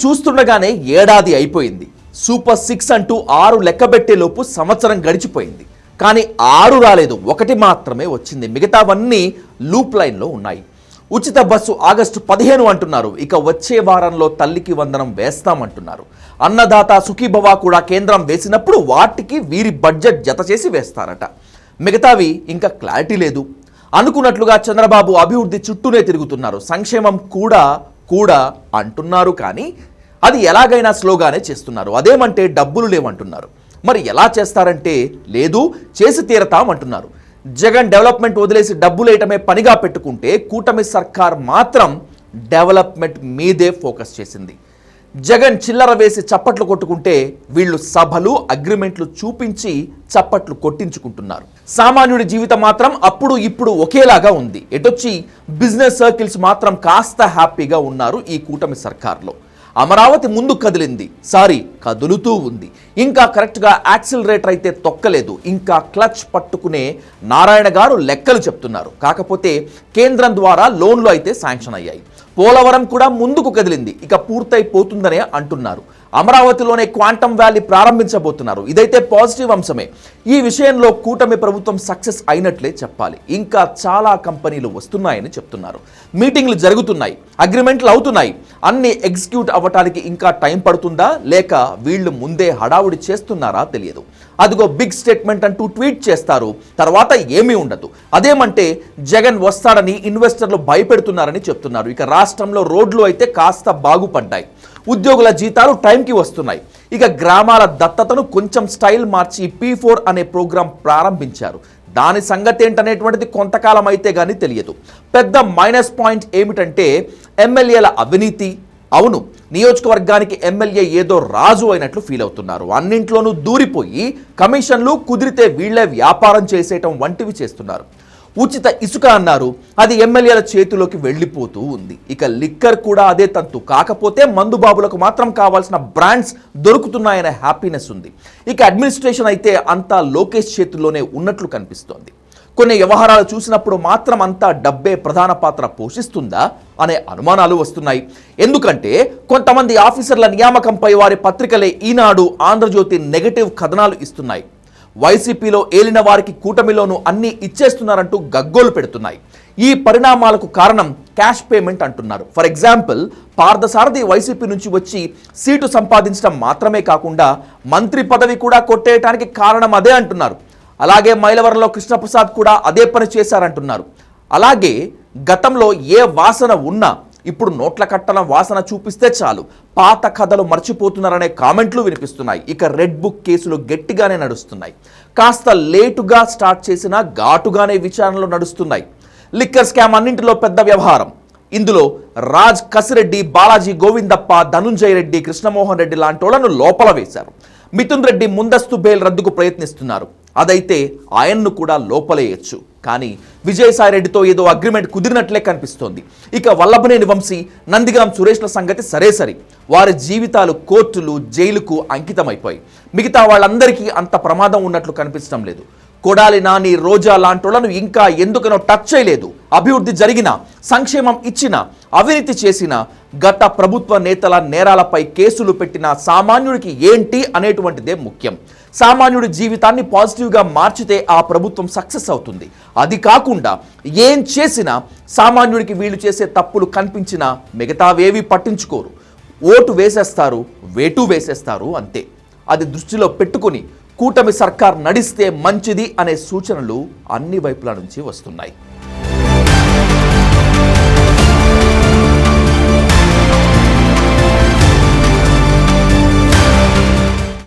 చూస్తుండగానే ఏడాది అయిపోయింది. సూపర్ 6 అంటూ 6 లెక్కబెట్టేలోపు సంవత్సరం గడిచిపోయింది. కానీ 6 రాలేదు, 1 మాత్రమే వచ్చింది. మిగతావన్నీ లూప్ లైన్లో ఉన్నాయి. ఉచిత బస్సు ఆగస్టు 15 అంటున్నారు. ఇక వచ్చే వారంలో తల్లికి వందనం వేస్తామంటున్నారు. అన్నదాత సుఖీభవ కూడా కేంద్రం వేసినప్పుడు వాటికి వీరి బడ్జెట్ జత చేసి వేస్తారట. మిగతావి ఇంకా క్లారిటీ లేదు. అనుకున్నట్లుగా చంద్రబాబు అభివృద్ధి చుట్టూనే తిరుగుతున్నారు. సంక్షేమం కూడా అంటున్నారు, కానీ అది ఎలాగైనా స్లోగానే చేస్తున్నారు. అదేమంటే డబ్బులు లేవంటున్నారు. మరి ఎలా చేస్తారంటే లేదు, చేసి తీరతామంటున్నారు. జగన్ డెవలప్మెంట్ వదిలేసి డబ్బులేయటమే పనిగా పెట్టుకుంటే కూటమి సర్కార్ మాత్రం డెవలప్మెంట్ మీదే ఫోకస్ చేసింది. జగన్ చిల్లర వేసి చప్పట్లు కొట్టుకుంటే వీళ్ళు సభలు అగ్రిమెంట్లు చూపించి చప్పట్లు కొట్టించుకుంటున్నారు. సామాన్యుడి జీవితం మాత్రం అప్పుడు ఇప్పుడు ఒకేలాగా ఉంది. ఎటొచ్చి బిజినెస్ సర్కిల్స్ మాత్రం కాస్త హ్యాపీగా ఉన్నారు ఈ కూటమి సర్కార్లో. అమరావతి ముందు కదిలింది, కదులుతూ ఉంది. ఇంకా కరెక్ట్గా యాక్సిలరేటర్ అయితే తొక్కలేదు. ఇంకా క్లచ్ పట్టుకునే నారాయణ గారు లెక్కలు చెప్తున్నారు. కాకపోతే కేంద్రం ద్వారా లోన్లు అయితే శాంక్షన్ అయ్యాయి. పోలవరం కూడా ముందుకు కదిలింది, ఇక పూర్తయిపోతుందనే అంటున్నారు. అమరావతిలోనే క్వాంటమ్ వ్యాలీ ప్రారంభించబోతున్నారు. ఇదైతే పాజిటివ్ అంశమే. ఈ విషయంలో కూటమి ప్రభుత్వం సక్సెస్ అయినట్లే చెప్పాలి. ఇంకా చాలా కంపెనీలు వస్తున్నాయని చెప్తున్నారు. మీటింగ్లు జరుగుతున్నాయి, అగ్రిమెంట్లు అవుతున్నాయి. అన్ని ఎగ్జిక్యూట్ అవ్వటానికి ఇంకా టైం పడుతుందా, లేక వీళ్ళు ముందే హడావుడి చేస్తున్నారా తెలియదు. అదిగో బిగ్ స్టేట్మెంట్ అంటూ ట్వీట్ చేస్తారు, తర్వాత ఏమీ ఉండదు. అదేమంటే జగన్ వస్తాడని ఇన్వెస్టర్లు భయపెడుతున్నారని చెప్తున్నారు. ఇక రాష్ట్రంలో రోడ్లు అయితే కాస్త బాగుపడ్డాయి. ఉద్యోగుల జీతాలు టైంకి వస్తున్నాయి. ఇక గ్రామాల దత్తతను కొంచెం స్టైల్ మార్చి P4 అనే ప్రోగ్రాం ప్రారంభించారు. దాని సంగతి ఏంటనేటువంటిది కొంతకాలం అయితే కానీ తెలియదు. పెద్ద మైనస్ పాయింట్ ఏమిటంటే ఎమ్మెల్యేల అవినీతి. అవును, నియోజకవర్గానికి ఎమ్మెల్యే ఏదో రాజు అయినట్లు ఫీల్ అవుతున్నారు. అన్నింట్లోనూ దూరిపోయి కమిషన్లు కుదిరితే వీళ్లే వ్యాపారం చేసేయటం వంటివి చేస్తున్నారు. ఉచిత ఇసుక అన్నారు, అది ఎమ్మెల్యేల చేతిలోకి వెళ్ళిపోతూ ఉంది. ఇక లిక్కర్ కూడా అదే తంతు. కాకపోతే మందుబాబులకు మాత్రం కావాల్సిన బ్రాండ్స్ దొరుకుతున్నాయనే హ్యాపీనెస్ ఉంది. ఇక అడ్మినిస్ట్రేషన్ అయితే అంతా లోకేష్ చేతుల్లోనే ఉన్నట్లు కనిపిస్తోంది. కొన్ని వ్యవహారాలు చూసినప్పుడు మాత్రం అంతా డబ్బే ప్రధాన పాత్ర పోషిస్తుందా అనే అనుమానాలు వస్తున్నాయి. ఎందుకంటే కొంతమంది ఆఫీసర్ల నియామకంపై వారి పత్రికలే ఈనాడు, ఆంధ్రజ్యోతి నెగటివ్ కథనాలు ఇస్తున్నాయి. వైసీపీలో ఏలిన వారికి కూటమిలోనూ అన్నీ ఇచ్చేస్తున్నారంటూ గగ్గోలు పెడుతున్నాయి. ఈ పరిణామాలకు కారణం క్యాష్ పేమెంట్ అంటున్నారు. ఫర్ ఎగ్జాంపుల్, పార్థసారథి వైసీపీ నుంచి వచ్చి సీటు సంపాదించడం మాత్రమే కాకుండా మంత్రి పదవి కూడా కొట్టేయటానికి కారణం అదే అంటున్నారు. అలాగే మైలవరంలో కృష్ణప్రసాద్ కూడా అదే పని చేశారంటున్నారు. అలాగే గతంలో ఏ వాసన ఉన్నా ఇప్పుడు నోట్ల కట్టల వాసన చూపిస్తే చాలు పాత కథలు మర్చిపోతున్నారనే కామెంట్లు వినిపిస్తున్నాయి. ఇక రెడ్ బుక్ కేసులు గట్టిగానే నడుస్తున్నాయి. కాస్త లేటుగా స్టార్ట్ చేసినా ఘాటుగానే విచారణలు నడుస్తున్నాయి. లిక్కర్ స్కామ్ అన్నింటిలో పెద్ద వ్యవహారం. ఇందులో రాజ్ కసిరెడ్డి, బాలాజీ గోవిందప్ప, ధనుంజయ రెడ్డి, కృష్ణమోహన్ రెడ్డి లాంటోళ్లను లోపల వేశారు. మిథున్ రెడ్డి ముందస్తు బెయిల్ రద్దుకు ప్రయత్నిస్తున్నారు. అదైతే ఆయన్ను కూడా లోపలేయచ్చు. కానీ విజయసాయిరెడ్డితో ఏదో అగ్రిమెంట్ కుదిరినట్లే కనిపిస్తోంది. ఇక వల్లభనేని వంశీ, నందిగాం సురేష్ల సంగతి సరే, వారి జీవితాలు కోర్టులు, జైలుకు అంకితమైపోయి మిగతా వాళ్ళందరికీ అంత ప్రమాదం ఉన్నట్లు కనిపించడం లేదు. కొడాలి నాని, రోజా లాంటోళ్లను ఇంకా ఎందుకనో టచ్ చేయలేదు. అభివృద్ధి జరిగినా, సంక్షేమం ఇచ్చినా, అవినీతి చేసినా, గత ప్రభుత్వ నేతల నేరాలపై కేసులు పెట్టిన సామాన్యుడికి ఏంటి అనేటువంటిదే ముఖ్యం. సామాన్యుడి జీవితాన్ని పాజిటివ్గా మార్చితే ఆ ప్రభుత్వం సక్సెస్ అవుతుంది. అది కాకుండా ఏం చేసినా సామాన్యుడికి వీళ్ళు చేసే తప్పులు కనిపించినా మిగతావేవి పట్టించుకోరు. ఓటు వేసేస్తారు, వేటు వేసేస్తారు, అంతే. అది దృష్టిలో పెట్టుకుని కూటమి సర్కార్ నడిస్తే మంచిది అనే సూచనలు అన్ని వైపుల నుంచి వస్తున్నాయి.